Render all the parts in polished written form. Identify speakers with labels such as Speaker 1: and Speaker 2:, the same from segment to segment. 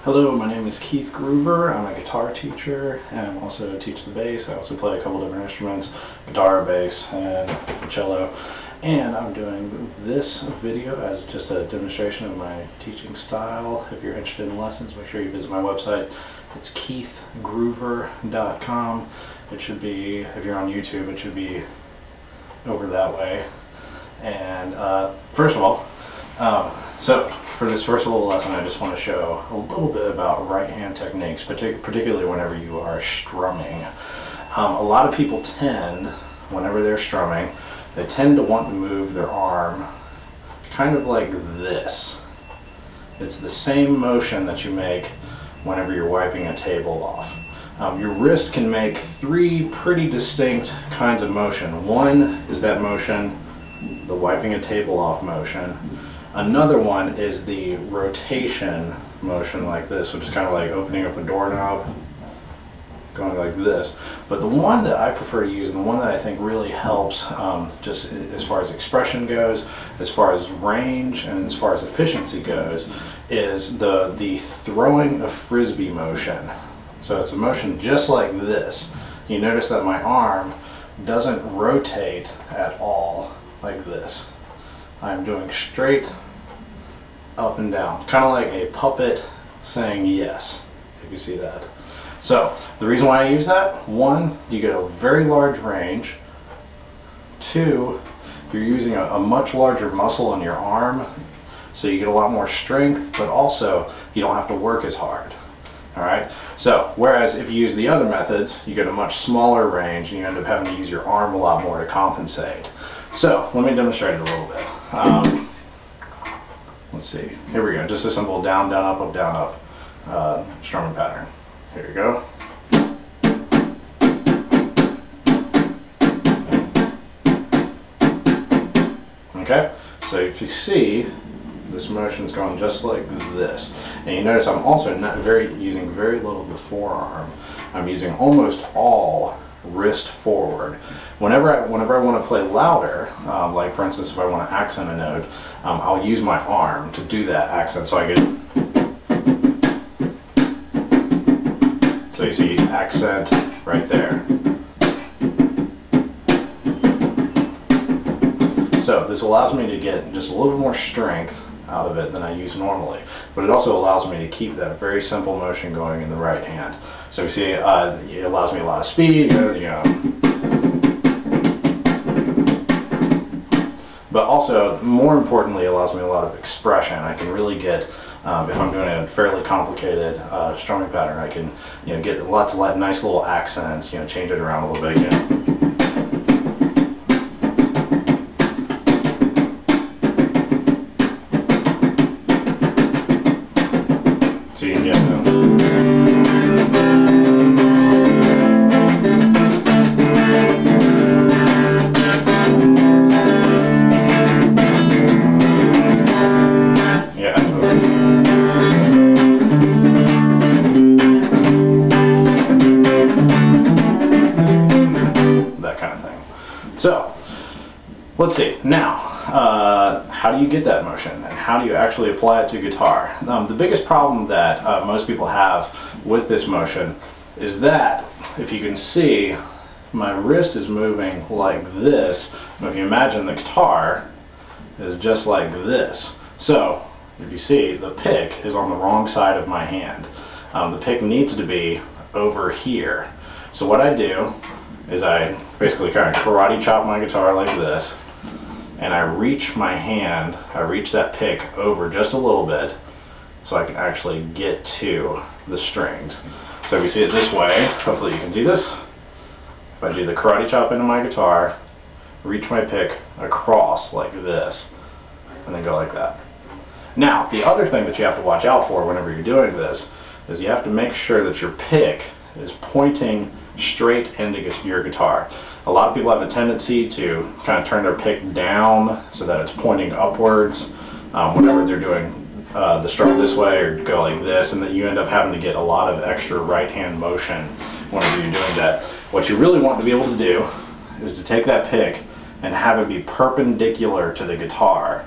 Speaker 1: Hello, my name is Keith Groover. I'm a guitar teacher and I also teach the bass. I also play a couple different instruments, guitar, bass, and cello. And I'm doing this video as just a demonstration of my teaching style. If you're interested in lessons, make sure you visit my website. It's keithgroover.com. It should be, if you're on YouTube, it should be over that way. And first of all, so for this first little lesson, I just want to show a little bit about right hand techniques, particularly whenever you are strumming. A lot of people tend, whenever they're strumming, they tend to want to move their arm kind of like this. It's the same motion that you make whenever you're wiping a table off. Your wrist can make three pretty distinct kinds of motion. One is that motion, the wiping a table off motion. Another one is the rotation motion like this, which is kind of like opening up a doorknob, going like this. But the one that I prefer to use, and the one that I think really helps just as far as expression goes, as far as range, and as far as efficiency goes, is the throwing a frisbee motion. So it's a motion just like this. You notice that my arm doesn't rotate at all like this. I'm doing straight up and down, kind of like a puppet saying yes, if you see that. So the reason why I use that, one, you get a very large range. Two, you're using a much larger muscle in your arm, so you get a lot more strength, but also you don't have to work as hard. Alright, so whereas if you use the other methods, you get a much smaller range and you end up having to use your arm a lot more to compensate. So let me demonstrate it a little bit. Let's see, here we go, just a simple down, down, up, down, up strumming pattern. Here you go. Okay, so if you see, this motion's going just like this. And you notice I'm also not using very little of the forearm. I'm using almost all wrist forward. Whenever I want to play louder, like for instance if I want to accent a note, I'll use my arm to do that accent, so I get, so you see accent right there. So this allows me to get just a little bit more strength out of it than I use normally, but it also allows me to keep that very simple motion going in the right hand. So you see, it allows me a lot of speed, but also, more importantly, it allows me a lot of expression. I can really get, if I'm doing a fairly complicated strumming pattern, I can get lots of nice little accents, change it around a little bit. So you can get that kind of thing. So let's see now, how do you get that motion and how do you actually apply it to guitar? The biggest problem that most people have with this motion is that, if you can see, my wrist is moving like this. If you imagine the guitar is just like this. So if you see, the pick is on the wrong side of my hand. The pick needs to be over here. So what I do is I basically kind of karate chop my guitar like this, and I reach my hand, I reach that pick over just a little bit so I can actually get to the strings. So if you see it this way, hopefully you can see this. If I do the karate chop into my guitar, reach my pick across like this, and then go like that. Now, the other thing that you have to watch out for whenever you're doing this is you have to make sure that your pick is pointing straight into your guitar. A lot of people have a tendency to kind of turn their pick down so that it's pointing upwards whenever they're doing the strum this way or go like this, and then you end up having to get a lot of extra right hand motion whenever you're doing that. What you really want to be able to do is to take that pick and have it be perpendicular to the guitar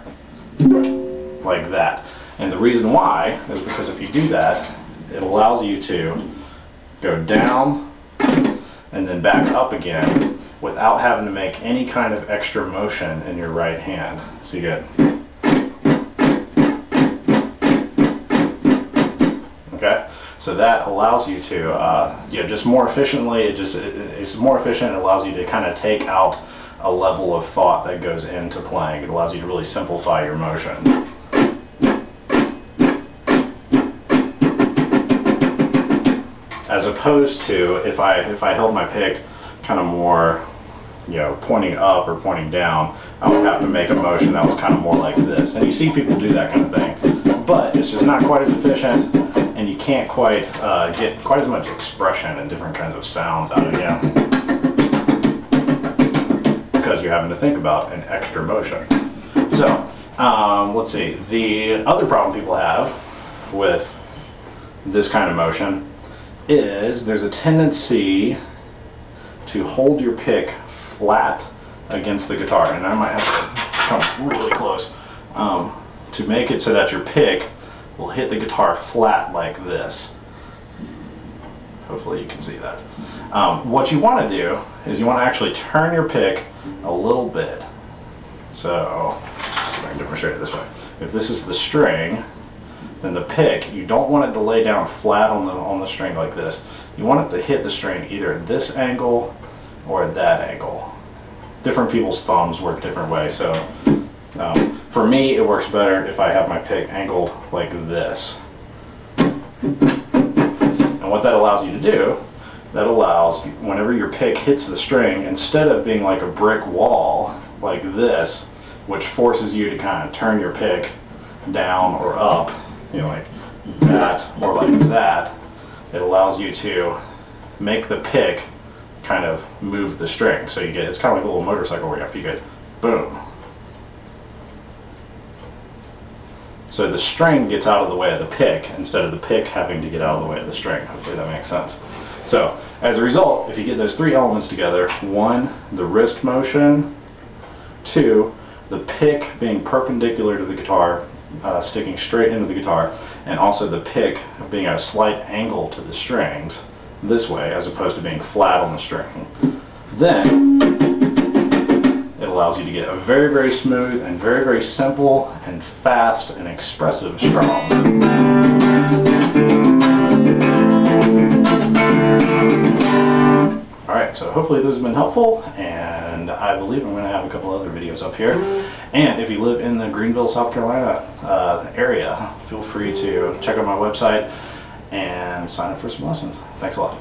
Speaker 1: like that. And the reason why is because if you do that, it allows you to go down and then back up again without having to make any kind of extra motion in your right hand. So you get, okay? So that allows you to, just more efficiently, it's more efficient. It allows you to kind of take out a level of thought that goes into playing. It allows you to really simplify your motion. As opposed to if I held my pick kind of more, pointing up or pointing down, I would have to make a motion that was kind of more like this. And you see people do that kind of thing, but it's just not quite as efficient, and you can't quite get quite as much expression and different kinds of sounds out of it, because you're having to think about an extra motion. So let's see. The other problem people have with this kind of motion is there's a tendency to hold your pick flat against the guitar, and I might have to come really close to make it so that your pick will hit the guitar flat like this. Hopefully you can see that. What you want to do is you want to actually turn your pick a little bit. So, let's see if I can demonstrate it this way. If this is the string, then the pick, you don't want it to lay down flat on the string like this. You want it to hit the string either at this angle or at that angle. Different people's thumbs work different ways, so for me it works better if I have my pick angled like this. And what that allows you to do, that allows, whenever your pick hits the string, instead of being like a brick wall like this, which forces you to kind of turn your pick down or up, like that or like that, it allows you to make the pick kind of move the string. So you get, it's kind of like a little motorcycle where you get boom. So the string gets out of the way of the pick instead of the pick having to get out of the way of the string. Hopefully that makes sense. So as a result, if you get those three elements together, one, the wrist motion, two, the pick being perpendicular to the guitar, sticking straight into the guitar, and also the pick being at a slight angle to the strings this way as opposed to being flat on the string, then it allows you to get a very, very smooth and very, very simple and fast and expressive strum. Alright, so hopefully this has been helpful, and I believe I'm going to have a couple other videos up here. And if you live in the Greenville, South Carolina area, feel free to check out my website and sign up for some lessons. Thanks a lot.